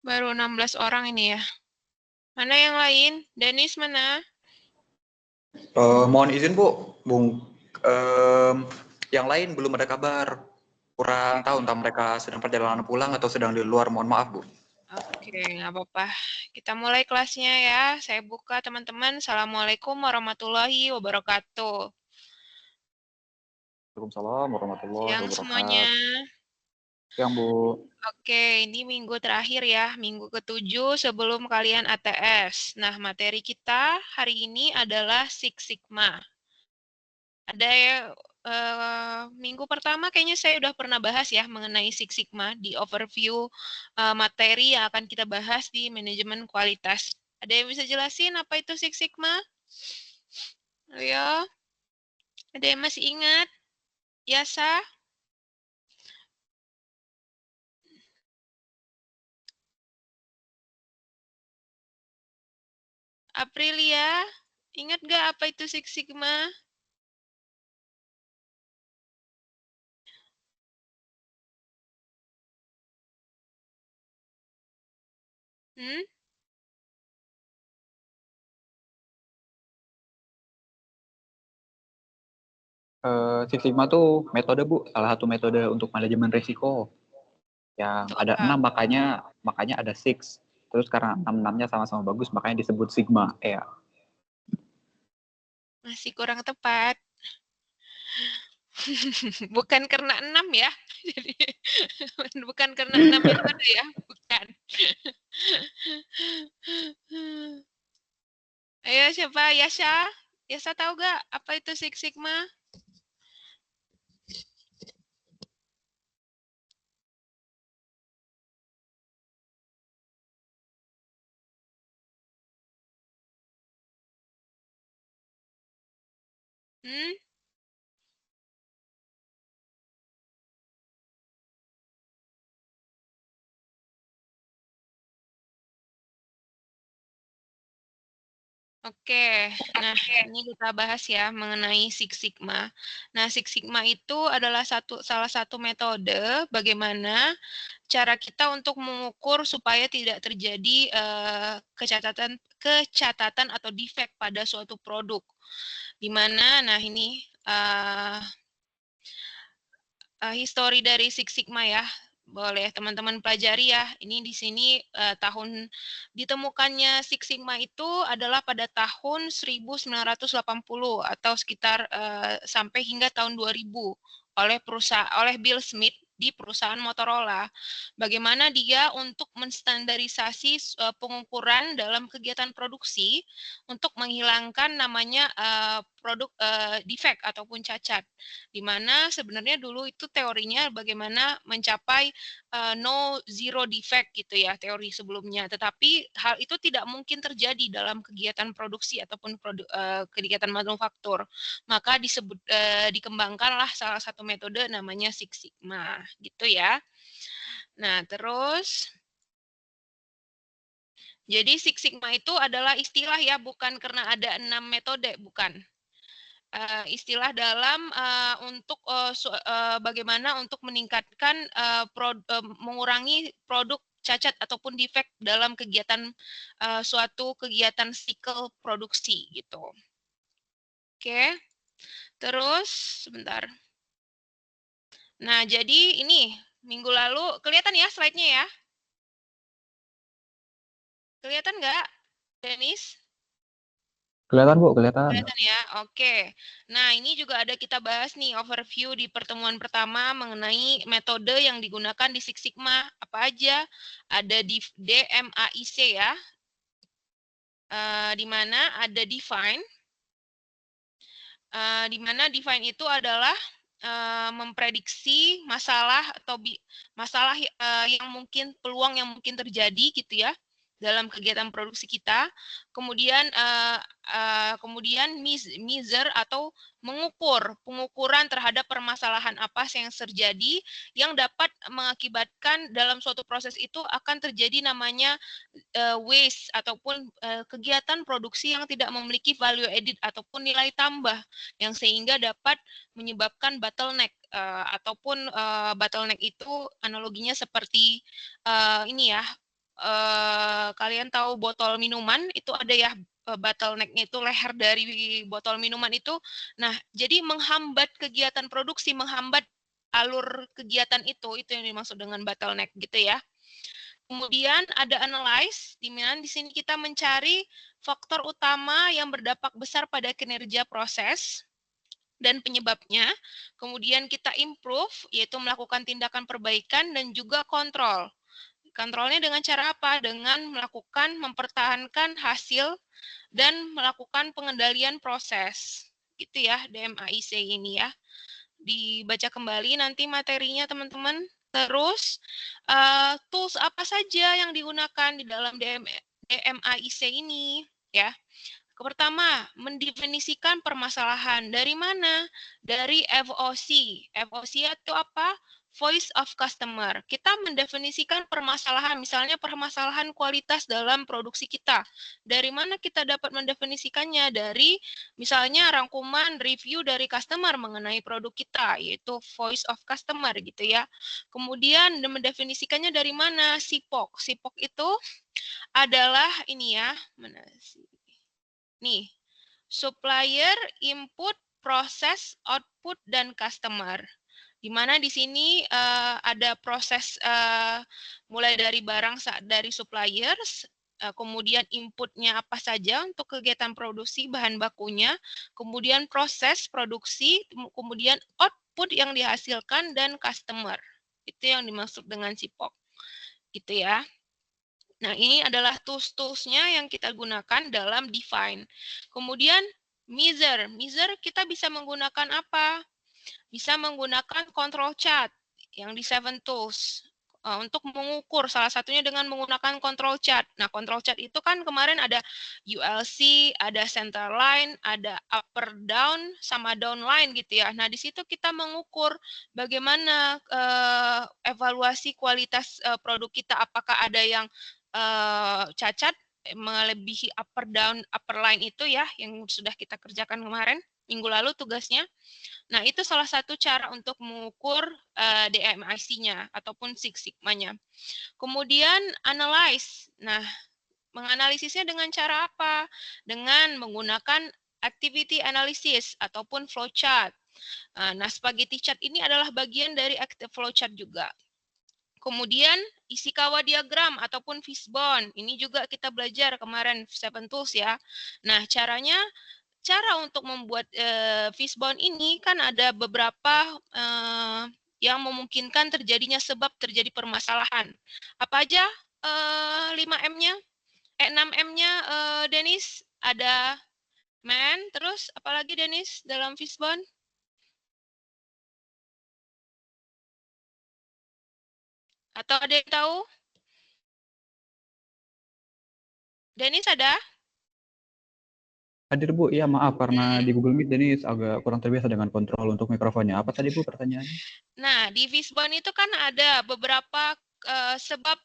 Baru 16 orang ini ya. Mana yang lain? Denis mana? Mohon izin Bu, Bung. Yang lain belum ada kabar. Kurang tahu entah mereka sedang perjalanan pulang atau sedang di luar. Mohon maaf Bu. Oke, nggak apa-apa. Kita mulai kelasnya ya. Saya buka teman-teman. Assalamualaikum warahmatullahi wabarakatuh. Waalaikumsalam warahmatullahi Siang semuanya. wabarakatuh. Yang Bu. Oke, ini minggu terakhir ya, minggu ke-7 sebelum kalian ATS. Nah, materi kita hari ini adalah Six Sigma. Ada ya, minggu pertama kayaknya saya udah pernah bahas ya mengenai Six Sigma di overview materi yang akan kita bahas di manajemen kualitas. Ada yang bisa jelasin apa itu Six Sigma? Ayo, ada yang masih ingat? Yasa? Aprilia? Ingat gak apa itu Six Sigma? Hmm? Six Sigma tuh metode Bu, salah satu metode untuk manajemen risiko. Yang Untuk ada apa? 6 makanya ada six. Terus karena 6-6-nya sama-sama bagus makanya disebut Sigma. Ya. Masih kurang tepat. Bukan karena 6 ya. Jadi bukan karena 6 metode ya, bukan. Ayo siapa? Yasha? Yasa tahu gak apa itu Six Sigma? Hmm? Oke, nah ini kita bahas ya mengenai Six Sigma. Nah, Six Sigma itu adalah salah satu metode bagaimana cara kita untuk mengukur supaya tidak terjadi kecatatan atau defect pada suatu produk. Di mana, nah ini histori dari Six Sigma ya. Boleh teman-teman pelajari ya. Ini di sini tahun ditemukannya Six Sigma itu adalah pada tahun 1980 atau sekitar sampai hingga tahun 2000 oleh Bill Smith di perusahaan Motorola. Bagaimana dia untuk menstandarisasi pengukuran dalam kegiatan produksi untuk menghilangkan namanya produk defect ataupun cacat. Di mana sebenarnya dulu itu teorinya bagaimana mencapai no zero defect gitu ya teori sebelumnya. Tetapi hal itu tidak mungkin terjadi dalam kegiatan produksi ataupun kegiatan manufaktur. Maka dikembangkanlah salah satu metode namanya Six Sigma gitu ya. Nah, terus jadi Six Sigma itu adalah istilah ya, bukan karena ada 6 metode, bukan. Istilah dalam untuk bagaimana untuk meningkatkan mengurangi produk cacat ataupun defect dalam kegiatan suatu kegiatan sikel produksi gitu. Oke, terus sebentar. Nah, jadi ini minggu lalu kelihatan ya slide-nya ya? Kelihatan nggak, Denis? Kelihatan Bu, kelihatan. Kelihatan ya, oke. Nah, ini juga ada kita bahas nih overview di pertemuan pertama mengenai metode yang digunakan di Six Sigma. Apa aja? Ada di DMAIC ya, di mana ada define, di mana define itu adalah memprediksi masalah atau masalah yang mungkin peluang yang mungkin terjadi gitu ya dalam kegiatan produksi kita. Kemudian measure atau pengukuran terhadap permasalahan apa yang terjadi yang dapat mengakibatkan dalam suatu proses itu akan terjadi namanya waste ataupun kegiatan produksi yang tidak memiliki value added ataupun nilai tambah yang sehingga dapat menyebabkan bottleneck ataupun bottleneck itu analoginya seperti ini ya, kalian tahu botol minuman itu ada ya bottleneck-nya itu leher dari botol minuman itu. Nah, jadi menghambat kegiatan produksi, menghambat alur kegiatan itu yang dimaksud dengan bottleneck gitu ya. Kemudian ada analyze, di mana di sini kita mencari faktor utama yang berdampak besar pada kinerja proses dan penyebabnya. Kemudian kita improve, yaitu melakukan tindakan perbaikan dan juga kontrol. Kontrolnya dengan cara apa? Dengan melakukan, mempertahankan hasil dan melakukan pengendalian proses. Gitu ya, DMAIC ini ya. Dibaca kembali nanti materinya teman-teman. Terus, tools apa saja yang digunakan di dalam DMAIC ini? Ya, pertama, mendefinisikan permasalahan. Dari mana? Dari FOC. FOC itu apa? Voice of Customer. Kita mendefinisikan permasalahan, misalnya permasalahan kualitas dalam produksi kita. Dari mana kita dapat mendefinisikannya? Dari misalnya rangkuman review dari customer mengenai produk kita, yaitu Voice of Customer gitu ya. Kemudian mendefinisikannya dari mana? SIPOC. SIPOC itu adalah ini ya, mana sih? Nih, supplier, input, proses, output, dan customer. Di mana di sini ada proses mulai dari barang dari suppliers, kemudian inputnya apa saja untuk kegiatan produksi bahan bakunya, kemudian proses produksi, kemudian output yang dihasilkan, dan customer. Itu yang dimaksud dengan SIPOC. Gitu ya. Nah, ini adalah tools-toolsnya yang kita gunakan dalam define. Kemudian, measure. Measure kita bisa menggunakan apa? Bisa menggunakan control chart yang di 7 tools untuk mengukur, salah satunya dengan menggunakan control chart. Nah, control chart itu kan kemarin ada ULC, ada center line, ada upper down, sama downline gitu ya. Nah, di situ kita mengukur bagaimana evaluasi kualitas produk kita, apakah ada yang cacat melebihi upper down, upper line itu ya, yang sudah kita kerjakan kemarin, minggu lalu tugasnya. Nah, itu salah satu cara untuk mengukur DMIC-nya ataupun Six Sigma-nya. Kemudian analyze. Nah, menganalisisnya dengan cara apa? Dengan menggunakan activity analysis ataupun flowchart. Nah, spaghetti chart ini adalah bagian dari flowchart juga. Kemudian Ishikawa diagram ataupun fishbone. Ini juga kita belajar kemarin 7 tools ya. Nah, cara untuk membuat fishbone ini kan ada beberapa yang memungkinkan terjadinya sebab terjadi permasalahan. Apa aja 5M-nya? 6M-nya Dennis? Ada man, terus apalagi Dennis dalam fishbone? Atau ada yang tahu? Dennis ada? Hadir Bu, iya maaf karena di Google Meet Dennis agak kurang terbiasa dengan kontrol untuk mikrofonnya. Apa tadi Bu pertanyaannya? Nah, di fishbone itu kan ada beberapa sebab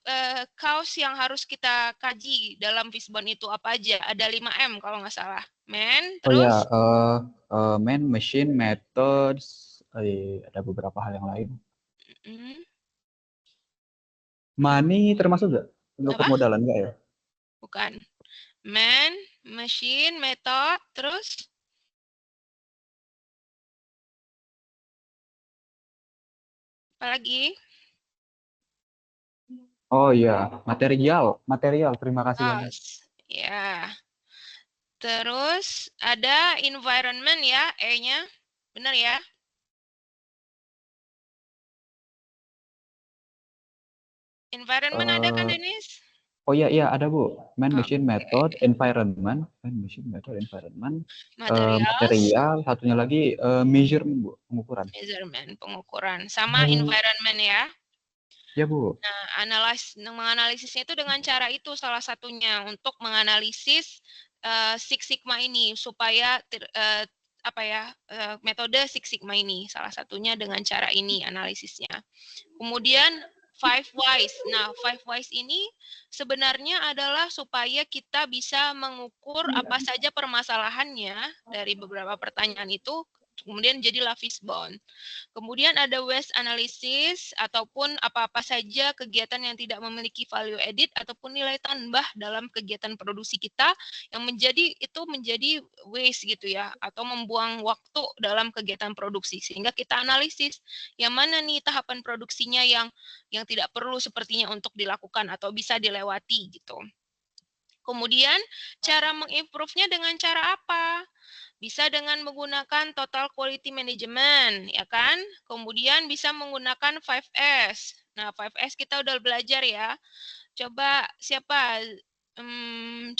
cause yang harus kita kaji dalam fishbone itu apa aja? Ada 5M kalau nggak salah. Man, Oh ya, terus? man, machine, methods, ada beberapa hal yang lain. Money termasuk nggak? Untuk Apa? permodalan nggak ya? Bukan. Man, machine, method, terus? Apalagi? Oh iya, material. Terima kasih banyak. Ya. Terus ada environment ya, E-nya. Benar ya? Environment ada kan, Dennis? Oh iya ada Bu. Man, machine, method, environment, material, satunya lagi measurement Bu, pengukuran. Measurement, pengukuran, sama environment ya. Ya Bu. Nah, menganalisisnya itu dengan cara itu salah satunya untuk menganalisis Six Sigma ini supaya metode Six Sigma ini salah satunya dengan cara ini analisisnya. Kemudian 5 whys. Nah, 5 whys ini sebenarnya adalah supaya kita bisa mengukur apa saja permasalahannya dari beberapa pertanyaan itu Kemudian jadilah fishbone. Kemudian ada waste analysis ataupun apa-apa saja kegiatan yang tidak memiliki value added ataupun nilai tambah dalam kegiatan produksi kita yang menjadi waste gitu ya, atau membuang waktu dalam kegiatan produksi, sehingga kita analisis yang mana nih tahapan produksinya yang tidak perlu sepertinya untuk dilakukan atau bisa dilewati gitu. Kemudian cara mengimprove-nya dengan cara apa? Bisa dengan menggunakan total quality management, ya kan? Kemudian bisa menggunakan 5S. Nah, 5S kita udah belajar ya. Coba siapa?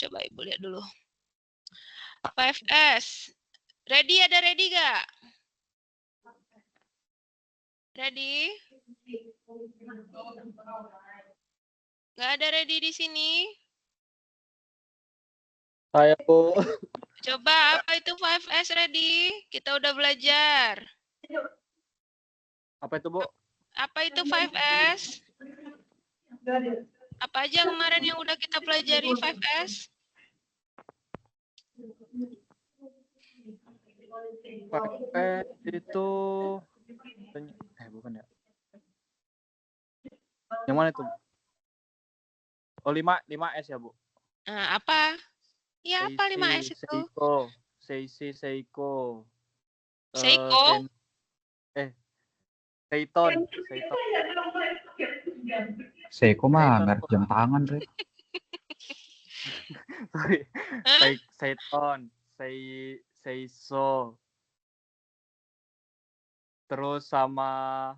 Coba Ibu lihat dulu. 5S. Ready, ada ready gak? Ready? Gak ada ready di sini? Saya, Bu. Coba apa itu 5S ready? Kita udah belajar. Apa itu, Bu? Apa itu 5S? Apa aja kemarin yang udah kita pelajari 5S? 5S itu bukan ya. Yang mana itu? Oh, 5S ya, Bu. Nah, apa? Ya, apa 5S itu? Seiko. Seiko? Seiton. Seiko mah merek jam tangan, Re. Sorry. Seiton, Seiso. Terus sama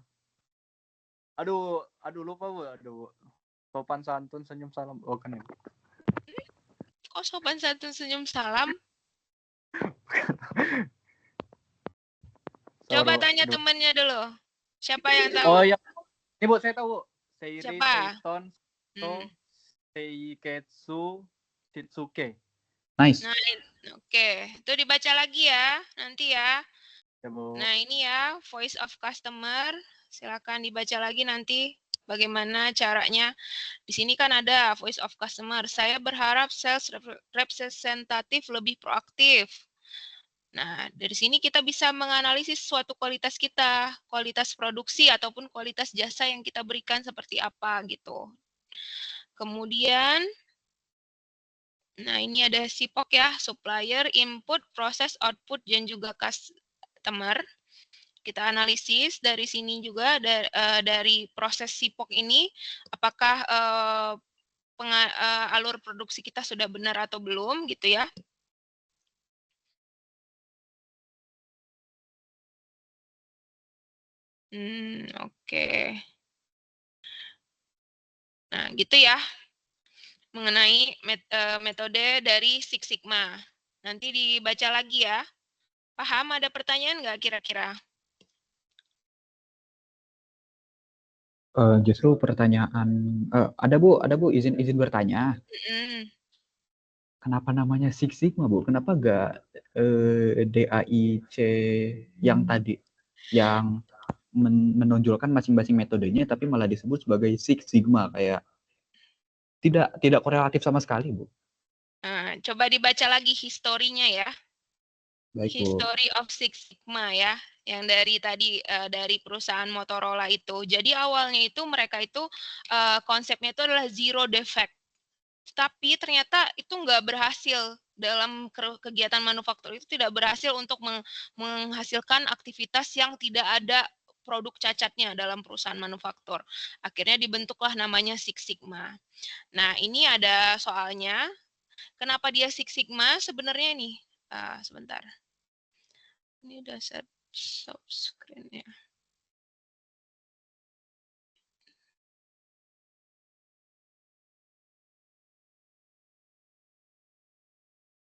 aduh lupa, Bu. Sopan santun senyum salam. Oh, kan ya. Kok sopan santun senyum salam? Coba tanya temennya dulu. Siapa yang tahu? Oh, ya. Ini, Bu, saya tahu, Bu. Seiri, Siapa? Seiton, Seiketsu, Shitsuke. Nice. Nah, oke. Itu dibaca lagi ya, nanti ya. Ya, Bu. Nah, ini ya, voice of customer. Silakan dibaca lagi nanti bagaimana caranya. Di sini kan ada voice of customer. Saya berharap sales representatif lebih proaktif. Nah, dari sini kita bisa menganalisis suatu kualitas kita, kualitas produksi ataupun kualitas jasa yang kita berikan seperti apa gitu. Kemudian, nah ini ada SIPOK ya, supplier, input, proses, output, dan juga customer. Kita analisis dari sini juga dari proses SIPOK ini, apakah alur produksi kita sudah benar atau belum gitu ya. Oke. Nah, gitu ya. Mengenai metode dari Six Sigma. Nanti dibaca lagi ya. Paham, ada pertanyaan nggak kira-kira? Justru pertanyaan ada Bu izin bertanya. Kenapa namanya Six Sigma, Bu? Kenapa nggak DAIC yang tadi yang menonjolkan masing-masing metodenya tapi malah disebut sebagai Six Sigma, kayak tidak korelatif sama sekali, Bu. Coba dibaca lagi historinya ya. Baik, Bu. History of Six Sigma ya, yang dari tadi dari perusahaan Motorola itu. Jadi awalnya itu mereka itu konsepnya itu adalah zero defect. Tapi ternyata itu nggak berhasil dalam kegiatan manufaktur, itu tidak berhasil untuk menghasilkan aktivitas yang tidak ada produk cacatnya dalam perusahaan manufaktur. Akhirnya dibentuklah namanya Six Sigma. Nah, ini ada soalnya. Kenapa dia Six Sigma? Sebenarnya nih, sebentar. Ini udah stop screen-nya.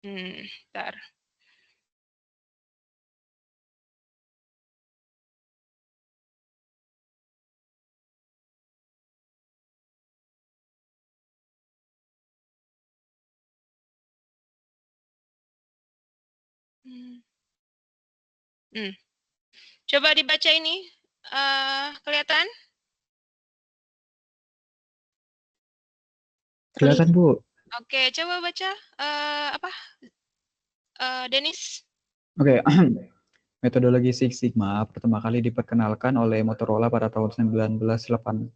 Bentar. Coba dibaca ini. Kelihatan? Kelihatan, Bu. Oke, coba baca. Denis. Oke. Metodologi Six Sigma pertama kali diperkenalkan oleh Motorola pada tahun 1987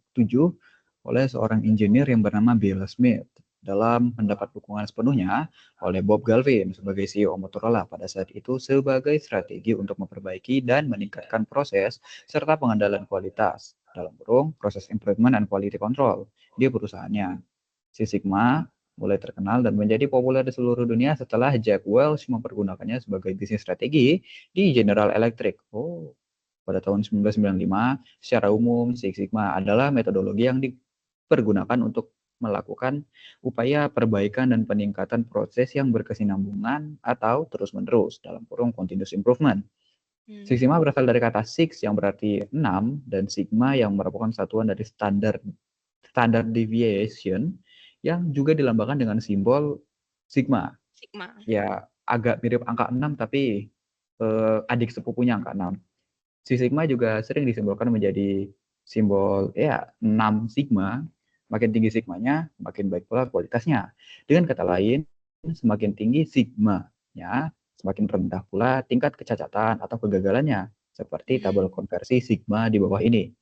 oleh seorang insinyur yang bernama Bill Smith dalam mendapat dukungan sepenuhnya oleh Bob Galvin sebagai CEO Motorola pada saat itu sebagai strategi untuk memperbaiki dan meningkatkan proses serta pengendalian kualitas dalam kurung proses improvement and quality control di perusahaannya. Six Sigma mulai terkenal dan menjadi populer di seluruh dunia setelah Jack Welch mempergunakannya sebagai bisnis strategi di General Electric. Pada tahun 1995, secara umum Six Sigma adalah metodologi yang dipergunakan untuk melakukan upaya perbaikan dan peningkatan proses yang berkesinambungan atau terus-menerus dalam kurung continuous improvement. Six Sigma berasal dari kata six yang berarti 6 dan sigma yang merupakan satuan dari standard deviation yang juga dilambangkan dengan simbol sigma. Sigma. Ya, agak mirip angka 6 tapi adik sepupunya angka 6. Si sigma juga sering disimbolkan menjadi simbol 6 sigma. Makin tinggi sigmanya, makin baik pula kualitasnya. Dengan kata lain, semakin tinggi sigmanya, semakin rendah pula tingkat kecacatan atau kegagalannya, seperti tabel konversi sigma di bawah ini.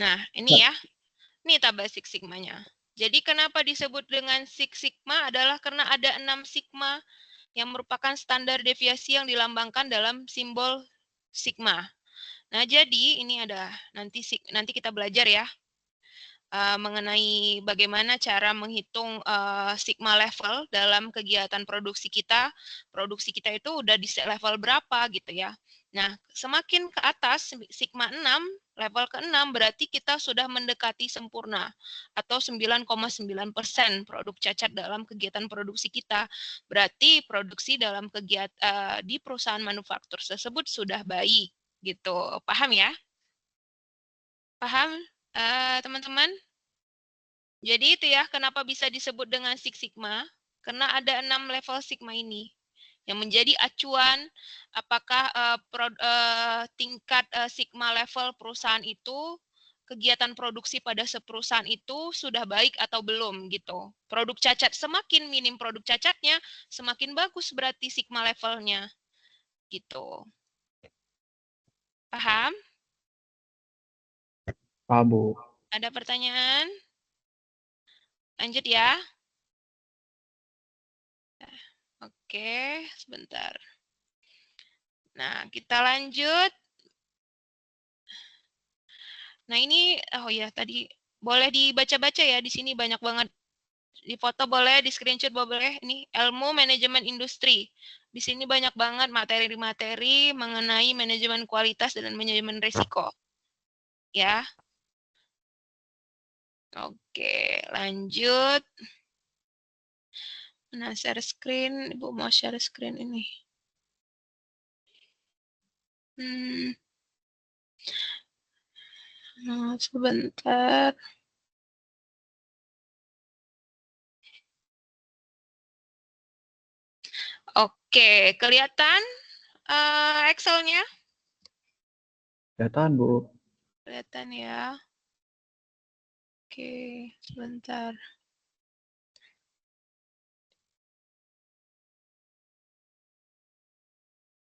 Nah, ini ya. Ini tabel Six Sigma-nya. Jadi kenapa disebut dengan Six Sigma adalah karena ada 6 sigma yang merupakan standar deviasi yang dilambangkan dalam simbol sigma. Nah, jadi ini ada nanti kita belajar ya mengenai bagaimana cara menghitung sigma level dalam kegiatan produksi kita. Produksi kita itu udah di level berapa gitu ya. Nah, semakin ke atas sigma 6, level ke-6 berarti kita sudah mendekati sempurna atau 9,9% produk cacat dalam kegiatan produksi kita. Berarti produksi dalam kegiatan di perusahaan manufaktur tersebut sudah baik gitu. Paham ya? Paham teman-teman? Jadi itu ya kenapa bisa disebut dengan Six Sigma, karena ada 6 level sigma ini yang menjadi acuan apakah tingkat sigma level perusahaan itu, kegiatan produksi pada perusahaan itu sudah baik atau belum gitu. Produk cacat, semakin minim produk cacatnya, semakin bagus berarti sigma levelnya gitu. Paham? Paham, Bu. Ada pertanyaan? Lanjut ya. Oke, sebentar. Nah, kita lanjut. Nah, ini oh ya tadi boleh dibaca-baca ya, di sini banyak banget. Di foto boleh, di screenshot boleh. Ini ilmu manajemen industri. Di sini banyak banget materi-materi mengenai manajemen kualitas dan manajemen risiko. Ya. Oke, lanjut. Nah, share screen. Ibu mau share screen ini. Nah, sebentar. Oke, kelihatan Excel-nya? Kelihatan, Bu. Kelihatan ya. Oke, sebentar.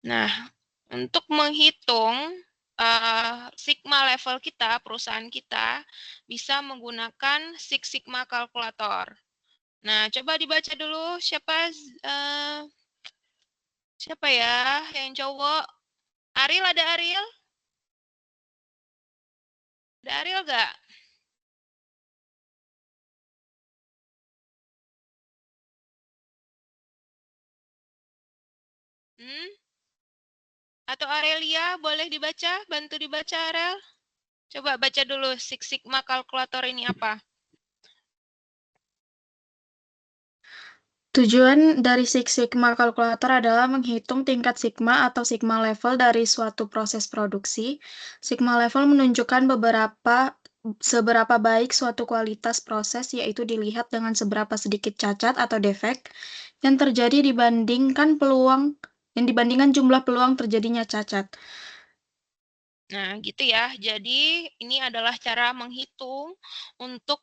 Nah, untuk menghitung sigma level kita, perusahaan kita, bisa menggunakan Six Sigma Calculator. Nah, coba dibaca dulu siapa ya yang cowok? Ariel, ada Ariel? Ada Ariel nggak? Atau Arelia, boleh dibaca? Bantu dibaca, Ariel. Coba baca dulu Six Sigma Calculator ini apa? Tujuan dari Six Sigma Calculator adalah menghitung tingkat sigma atau sigma level dari suatu proses produksi. Sigma level menunjukkan seberapa baik suatu kualitas proses, yaitu dilihat dengan seberapa sedikit cacat atau defek yang terjadi dibandingkan jumlah peluang terjadinya cacat. Nah, gitu ya. Jadi ini adalah cara menghitung untuk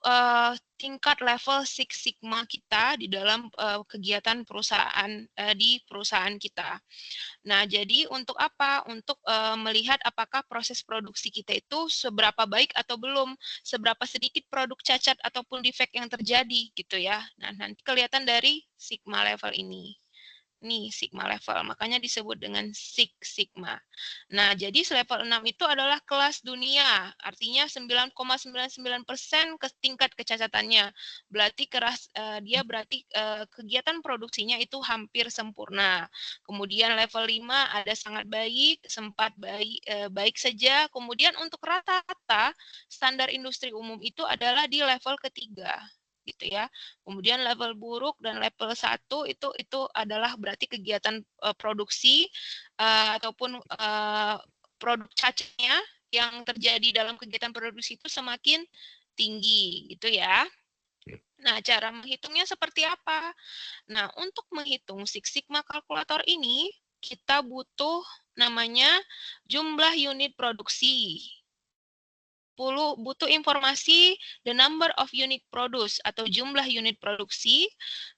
tingkat level Six Sigma kita di dalam kegiatan perusahaan di perusahaan kita. Nah, jadi untuk apa? Untuk melihat apakah proses produksi kita itu seberapa baik atau belum, seberapa sedikit produk cacat ataupun defect yang terjadi gitu ya. Nah, nanti kelihatan dari Sigma level ini. Nih, Sigma level, makanya disebut dengan Six Sigma. Nah, jadi level 6 itu adalah kelas dunia, artinya 9,99% ke tingkat kecacatannya. Berarti dia berarti kegiatan produksinya itu hampir sempurna. Kemudian level 5 ada sangat baik, sempat baik saja. Kemudian untuk rata-rata standar industri umum itu adalah di level ketiga gitu ya. Kemudian level buruk dan level 1 itu adalah berarti kegiatan produksi ataupun produk cacatnya yang terjadi dalam kegiatan produksi itu semakin tinggi gitu ya. Nah, cara menghitungnya seperti apa? Nah, untuk menghitung Six Sigma kalkulator ini kita butuh namanya jumlah unit produksi. Butuh informasi the number of unit produced atau jumlah unit produksi.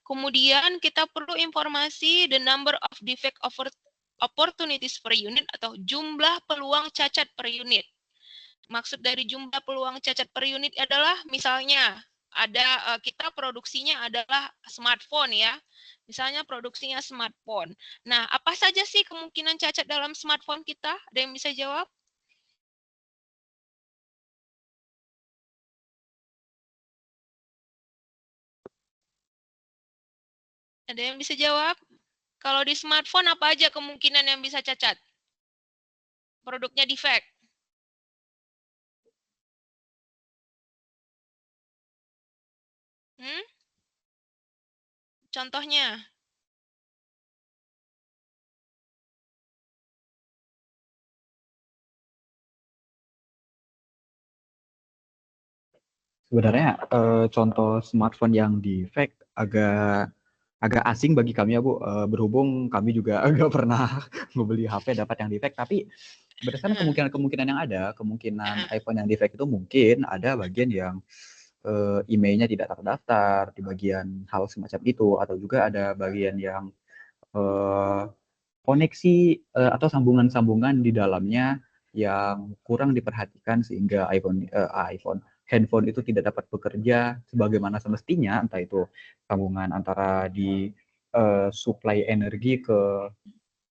Kemudian kita perlu informasi the number of defect opportunities per unit atau jumlah peluang cacat per unit. Maksud dari jumlah peluang cacat per unit adalah misalnya ada kita produksinya adalah smartphone ya. Misalnya produksinya smartphone. Nah, apa saja sih kemungkinan cacat dalam smartphone kita? Ada yang bisa jawab? Ada yang bisa jawab? Kalau di smartphone apa aja kemungkinan yang bisa cacat? Produknya defect. Contohnya? Sebenarnya contoh smartphone yang defect agak asing bagi kami ya Bu, berhubung kami juga nggak pernah membeli HP dapat yang defect, tapi berdasarkan kemungkinan yang ada, kemungkinan iPhone yang defect itu mungkin ada bagian yang emailnya tidak terdaftar di bagian hal semacam itu, atau juga ada bagian yang koneksi atau sambungan-sambungan di dalamnya yang kurang diperhatikan sehingga handphone itu tidak dapat bekerja sebagaimana semestinya, entah itu sambungan antara di suplai energi ke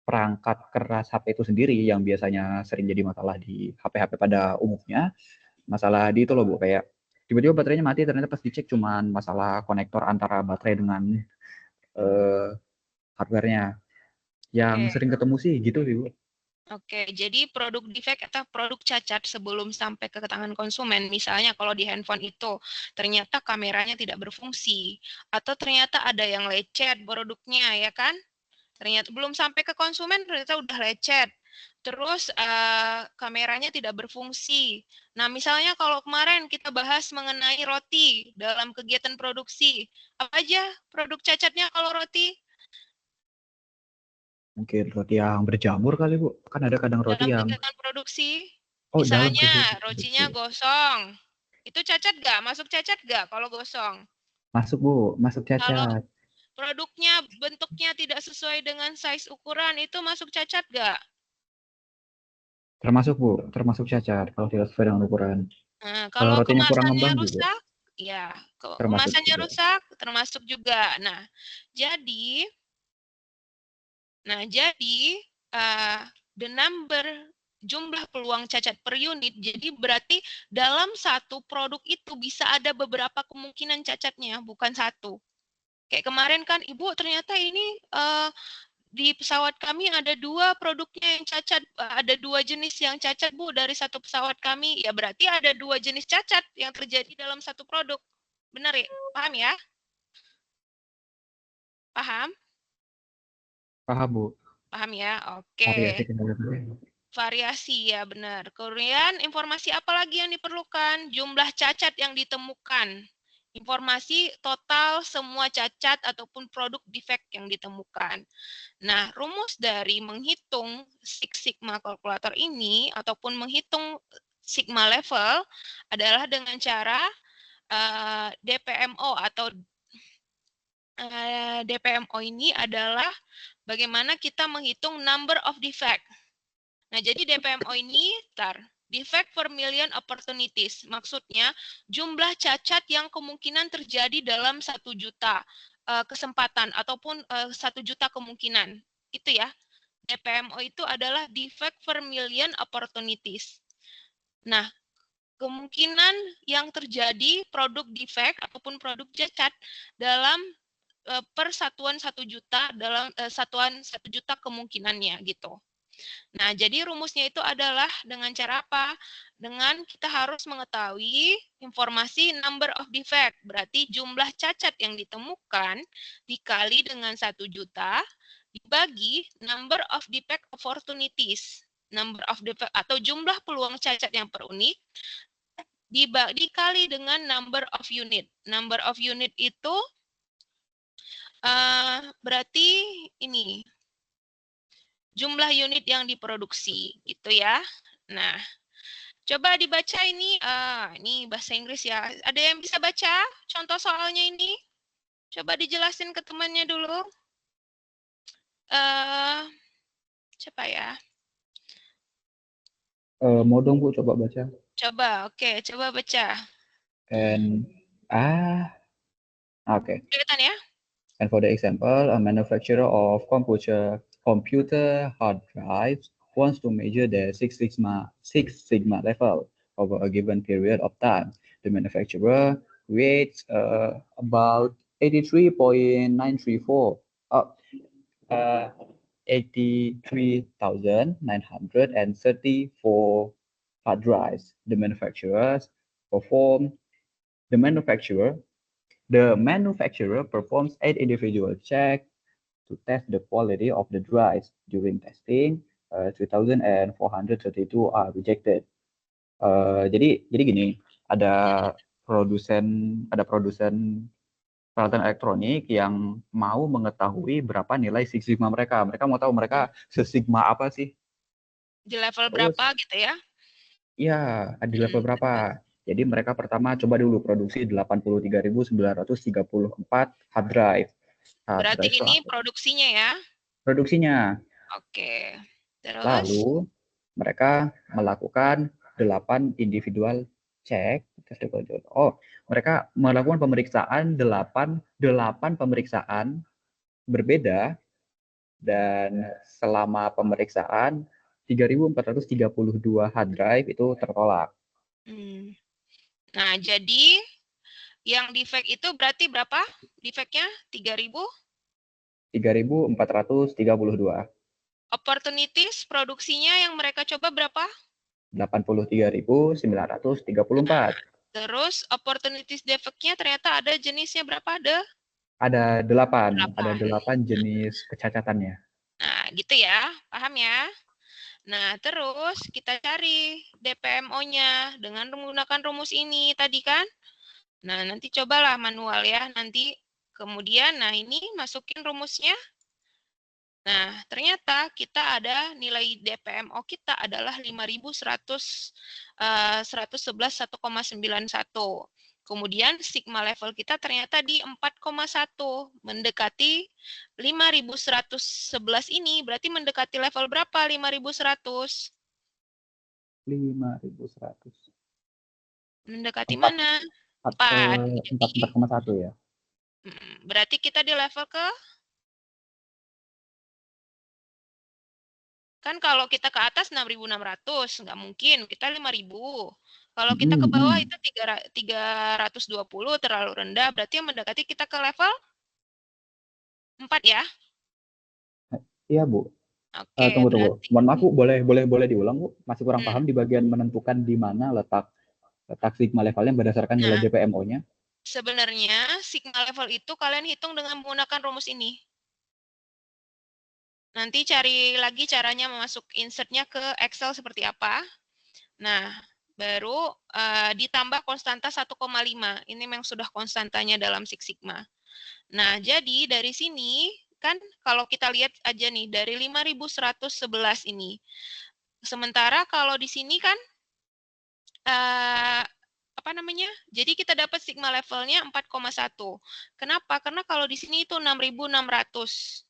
perangkat keras HP itu sendiri yang biasanya sering jadi masalah di HP-HP pada umumnya. Masalah di itu loh Bu, kayak tiba-tiba baterainya mati, ternyata pas dicek cuman masalah konektor antara baterai dengan hardware-nya. Yang sering ketemu sih gitu sih Bu. Oke, jadi produk defect atau produk cacat sebelum sampai ke tangan konsumen, misalnya kalau di handphone itu ternyata kameranya tidak berfungsi, atau ternyata ada yang lecet produknya, ya kan? Ternyata belum sampai ke konsumen, ternyata udah lecet. Terus kameranya tidak berfungsi. Nah, misalnya kalau kemarin kita bahas mengenai roti dalam kegiatan produksi, apa aja produk cacatnya kalau roti? Mungkin roti yang berjamur kali Bu. Kan ada kadang roti Dalam yang kegiatan produksi, dalam misalnya kegiatan rotinya produksi. gosong. Itu cacat nggak? Masuk cacat nggak kalau gosong? Masuk Bu, masuk Kalau cacat. produknya bentuknya tidak sesuai dengan size ukuran, itu masuk cacat nggak? Termasuk Bu, termasuk cacat kalau tidak sesuai dengan ukuran. Nah, Kalau kalau rotinya kurang kemasannya ngembang juga rusak, ya termasuk kemasannya juga. rusak termasuk juga. Jadi, jadi the number jumlah peluang cacat per unit, jadi berarti dalam satu produk itu bisa ada beberapa kemungkinan cacatnya, bukan satu. Kayak kemarin kan, Ibu ternyata ini di pesawat kami ada 2 produknya yang cacat, ada 2 jenis yang cacat Bu dari satu pesawat kami. Ya berarti ada 2 jenis cacat yang terjadi dalam satu produk. Benar ya? Paham ya? Paham? Paham Bu. Paham ya? Oke. Variasi kendala. Variasi ya benar. Kemudian informasi apa lagi yang diperlukan? Jumlah cacat yang ditemukan. informasi total semua cacat ataupun produk defect yang ditemukan. Nah, rumus dari menghitung Six Sigma kalkulator ini ataupun menghitung sigma level adalah dengan cara DPMO atau DPMO ini adalah bagaimana kita menghitung number of defect. Nah, jadi DPMO ini defect per million opportunities. Maksudnya jumlah cacat yang kemungkinan terjadi dalam 1 juta kesempatan ataupun 1 juta kemungkinan. Itu ya. DPMO itu adalah defect per million opportunities. Nah, kemungkinan yang terjadi produk defect ataupun produk cacat dalam per satuan 1 juta dalam satuan 1 juta kemungkinannya gitu. Nah, jadi rumusnya itu adalah dengan cara apa? Dengan kita harus mengetahui informasi number of defect. Berarti jumlah cacat yang ditemukan dikali dengan 1 juta dibagi number of defect opportunities. Number of defect atau jumlah peluang cacat yang per unit dikali dengan number of unit. Number of unit itu berarti ini jumlah unit yang diproduksi gitu ya. Nah, coba dibaca ini bahasa Inggris ya. Ada yang bisa baca contoh soalnya ini? Coba dijelasin ke temannya dulu. Coba ya. Mau dong Bu coba baca. Coba, oke, coba baca. Okay. Kelihatan ya? And for the example, a manufacturer of computer hard drives wants to measure the Six Sigma level over a given period of time. The manufacturer creates about 83,934 83,934 hard drives. The manufacturer performs 8 individual checks to test the quality of the drives. During testing, 3,432 are rejected. Jadi gini, ada produsen peralatan elektronik yang mau mengetahui berapa nilai Six Sigma mereka. Mereka mau tahu mereka sesigma apa sih? Di level berapa gitu ya? Iya, di level berapa? Jadi mereka pertama coba dulu produksi 83.934 hard drive. Berarti ini produksinya ya? Produksinya. Oke. Terus? Lalu mereka melakukan 8 individual cek. Mereka melakukan pemeriksaan 8 pemeriksaan berbeda, dan selama pemeriksaan 3.432 hard drive itu tertolak. Nah, jadi yang defect itu berarti berapa? Defectnya 3.432. Opportunities produksinya yang mereka coba berapa? 83.934. Terus opportunities defect-nya ternyata ada jenisnya berapa? Ada 8. Ada 8 jenis kecacatannya. Nah, gitu ya. Paham ya? Nah, terus kita cari DPMO-nya dengan menggunakan rumus ini tadi kan. Nah, nanti cobalah manual ya. Nanti kemudian, nah ini masukin rumusnya. Nah, ternyata kita ada nilai DPMO kita adalah 5.111,1,91. Kemudian sigma level kita ternyata di 4,1, mendekati 5.111 ini, berarti mendekati level berapa 5.100? 5.100. Mendekati mana? 4,1 ya. Berarti kita di level ke? Kan kalau kita ke atas 6.600, nggak mungkin, kita 5.000. Kalau kita ke bawah itu 320, terlalu rendah, berarti yang mendekati kita ke level 4 ya? Iya, Bu. Oke, tunggu. berarti... Mohon maaf, Bu, boleh diulang, Bu? Masih kurang paham di bagian menentukan di mana letak sigma levelnya berdasarkan nilai DPMO-nya. Sebenarnya sigma level itu kalian hitung dengan menggunakan rumus ini. Nanti cari lagi caranya masuk insertnya ke Excel seperti apa. Nah, Baru ditambah konstanta 1,5. Ini memang sudah konstantanya dalam Six Sigma. Nah, jadi dari sini kan kalau kita lihat aja nih dari 5111 ini. Sementara kalau di sini kan apa namanya? Jadi kita dapat sigma levelnya 4,1. Kenapa? Karena kalau di sini itu 6.600.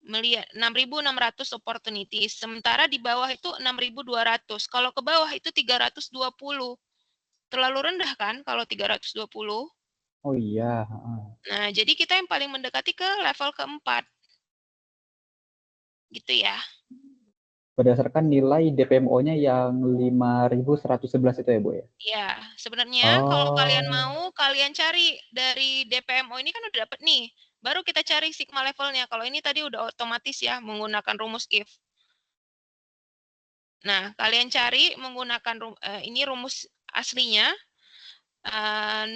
Melihat 6.600 opportunities. Sementara di bawah itu 6.200. Kalau ke bawah itu 320. Terlalu rendah kan kalau 320? Oh iya. Nah, jadi kita yang paling mendekati ke level keempat. Gitu ya. Berdasarkan nilai DPMO-nya yang 5111 itu ya, Bu ya? Ya, sebenarnya kalau kalian Oh. mau, kalian cari dari DPMO ini kan udah dapet nih. Baru kita cari sigma levelnya. Kalau ini tadi udah otomatis ya menggunakan rumus if. Nah, kalian cari menggunakan ini rumus aslinya.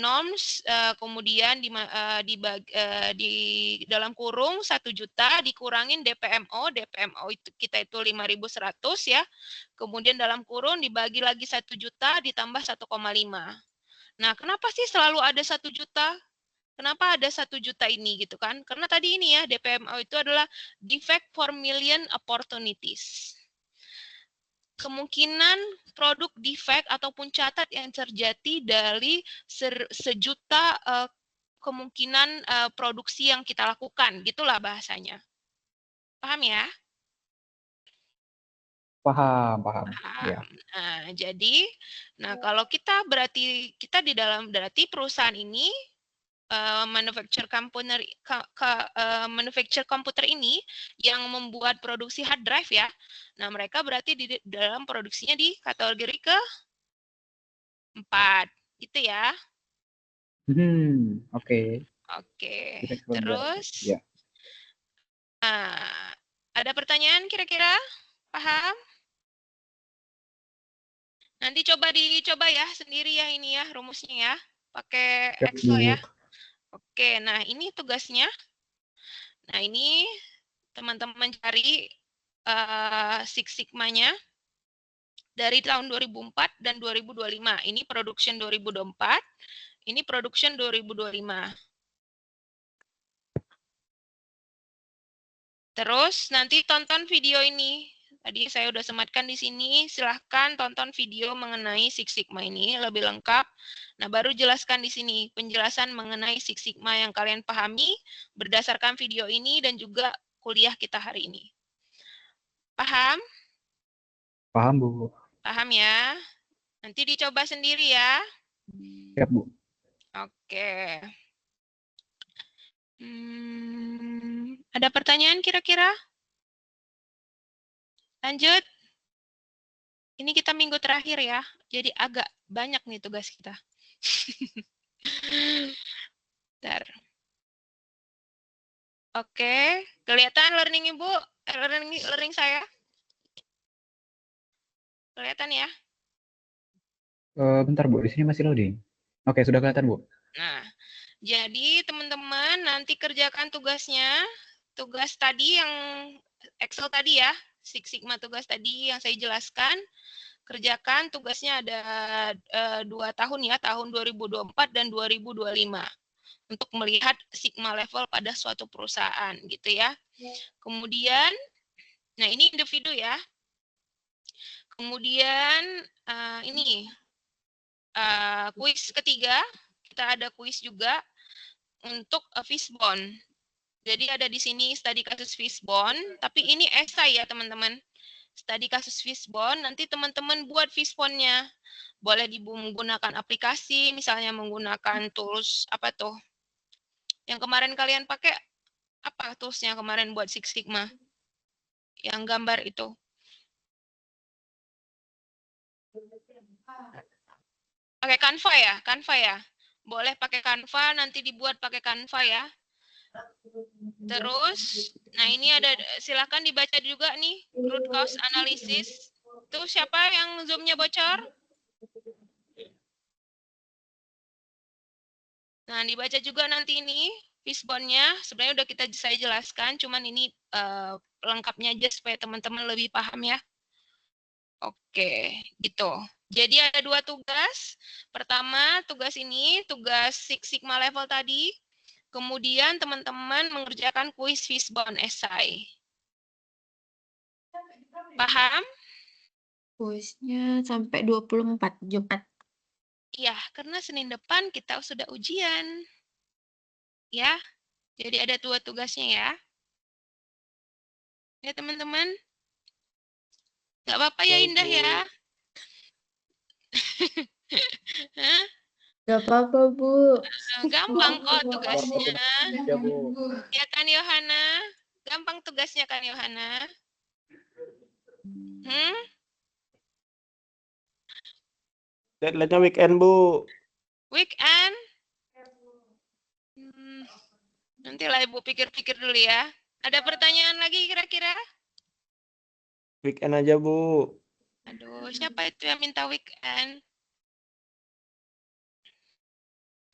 Norms kemudian di dalam kurung 1 juta dikurangin DPMO itu kita itu 5.100 ya. Kemudian dalam kurung dibagi lagi 1 juta ditambah 1,5. Nah, kenapa sih selalu ada 1 juta? Kenapa ada 1 juta ini gitu kan? Karena tadi ini ya DPMO itu adalah defect per million opportunities. Kemungkinan produk defect ataupun catat yang terjadi dari sejuta kemungkinan produksi yang kita lakukan, gitulah bahasanya. Paham ya? Paham. Ya. Nah, jadi, kalau kita berarti kita di dalam berarti perusahaan ini manufacture komputer ini yang membuat produksi hard drive ya. Nah, mereka berarti di dalam produksinya di kategori ke-4. Gitu ya. Oke. Oke. Defect per Terus ya. ada pertanyaan kira-kira? Paham? Nanti dicoba ya sendiri ya ini ya rumusnya ya. Pakai Siap, Excel Bu. ya. Oke, nah ini tugasnya. Nah, ini teman-teman cari Six Sigma-nya dari tahun 2004 dan 2025. Ini production 2024, ini production 2025. Terus nanti tonton video ini. Tadi saya udah sematkan di sini. Silahkan tonton video mengenai Six Sigma ini lebih lengkap. Nah, baru jelaskan di sini penjelasan mengenai Six Sigma yang kalian pahami berdasarkan video ini dan juga kuliah kita hari ini. Paham? Paham, Bu. Paham ya? Nanti dicoba sendiri ya. Siap, Bu. Oke. Ada pertanyaan kira-kira? Lanjut. Ini kita minggu terakhir ya. Jadi agak banyak nih tugas kita. Bentar. Oke. Kelihatan learning Ibu? Learning saya? Kelihatan ya? Bentar, Bu. Di sini masih loading. Oke, sudah kelihatan, Bu. Nah, jadi teman-teman nanti kerjakan tugasnya. Tugas tadi yang Excel tadi ya. Six Sigma tugas tadi yang saya jelaskan. Kerjakan tugasnya ada 2 tahun ya, tahun 2024 dan 2025. Untuk melihat Sigma level pada suatu perusahaan gitu ya. Kemudian, nah ini individu ya. Kemudian ini kuis ketiga, kita ada kuis juga untuk Fishbone. Jadi ada di sini studi kasus Fishbone, tapi ini esai ya teman-teman. Studi kasus Fishbone, nanti teman-teman buat Fishbone-nya. Boleh menggunakan aplikasi, misalnya menggunakan tools apa tuh? Yang kemarin kalian pakai apa toolsnya kemarin buat Six Sigma? Yang gambar itu. Pakai Canva ya? Canva ya? Boleh pakai Canva, nanti dibuat pakai Canva ya. Terus, nah ini ada, silakan dibaca juga nih, root cause analysis. Itu siapa yang Zoom-nya bocor? Nah, dibaca juga nanti ini, Fishbone-nya. Sebenarnya udah saya jelaskan, cuman ini lengkapnya aja supaya teman-teman lebih paham ya. Oke, gitu. Jadi ada 2 tugas. Pertama, tugas ini, tugas Six Sigma level tadi. Kemudian teman-teman mengerjakan kuis Fishbone essay. Paham? Kuisnya sampai 24 Jumat. Iya, karena Senin depan kita sudah ujian. Ya, jadi ada 2 tugasnya ya. Ya teman-teman. Nggak apa-apa ya Baik, Indah Bu. ya. Hah? Gak apa-apa, Bu. Gampang kok tugasnya. Ya, Bu. Ya kan Yohana? Gampang tugasnya kan Yohana? Deadline-nya weekend, Bu. Weekend? Nanti lah Ibu pikir-pikir dulu ya. Ada pertanyaan lagi kira-kira? Weekend aja, Bu. Aduh, siapa itu yang minta weekend?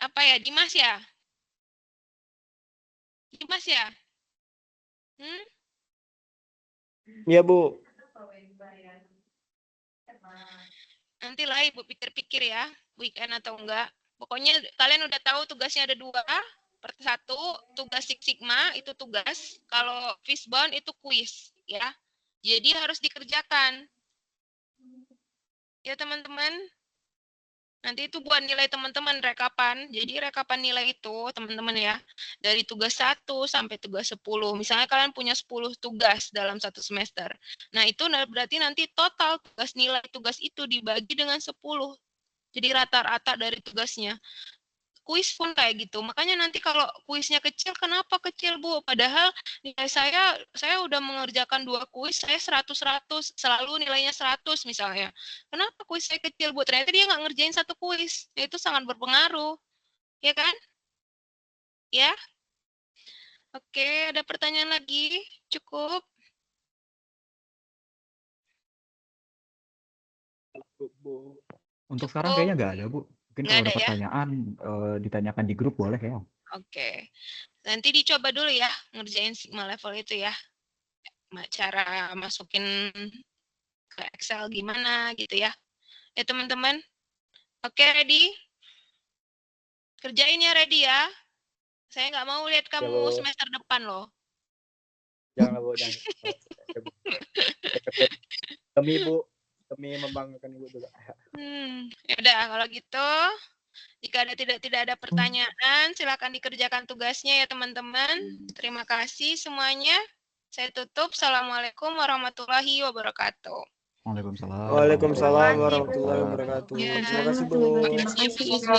Apa ya, Dimas ya? Dimas ya? Iya, Bu. Nanti lah Ibu pikir-pikir ya, weekend atau enggak. Pokoknya kalian udah tahu tugasnya ada 2. Satu, tugas Six Sigma itu tugas. Kalau Fishbone itu kuis, ya. Jadi harus dikerjakan. Ya teman-teman. Nanti itu buat nilai teman-teman rekapan. Jadi rekapan nilai itu teman-teman ya. Dari tugas 1 sampai tugas 10. Misalnya kalian punya 10 tugas dalam 1 semester. Nah itu berarti nanti total tugas nilai tugas itu dibagi dengan 10. Jadi rata-rata dari tugasnya. Kuis pun kayak gitu. Makanya nanti kalau kuisnya kecil, kenapa kecil, Bu? Padahal nilai saya udah mengerjakan 2 kuis, saya 100, selalu nilainya 100 misalnya. Kenapa kuis saya kecil, Bu? Ternyata dia nggak ngerjain 1 kuis. Itu sangat berpengaruh. Ya kan? Ya? Oke, ada pertanyaan lagi? Cukup? Bu. Untuk sekarang kayaknya nggak ada, Bu. Mungkin Nggak kalau ada ada ya? pertanyaan ditanyakan di grup boleh ya. Oke. Nanti dicoba dulu ya, ngerjain Sigma level itu ya. Cara masukin ke Excel gimana gitu ya. Ya teman-teman. Oke, ready? Kerjain ya, ready ya. Saya nggak mau lihat kamu Bu. semester depan loh. Jangan, Bu. Jangan. Demi, Bu. Demi membanggakan Ibu juga. Ya udah, kalau gitu. Jika tidak ada pertanyaan, silakan dikerjakan tugasnya ya teman-teman. Terima kasih semuanya. Saya tutup. Assalamualaikum warahmatullahi wabarakatuh. Waalaikumsalam. Waalaikumsalam warahmatullahi wabarakatuh. Ya. Terima kasih, Bu. Terima kasih, Ibu.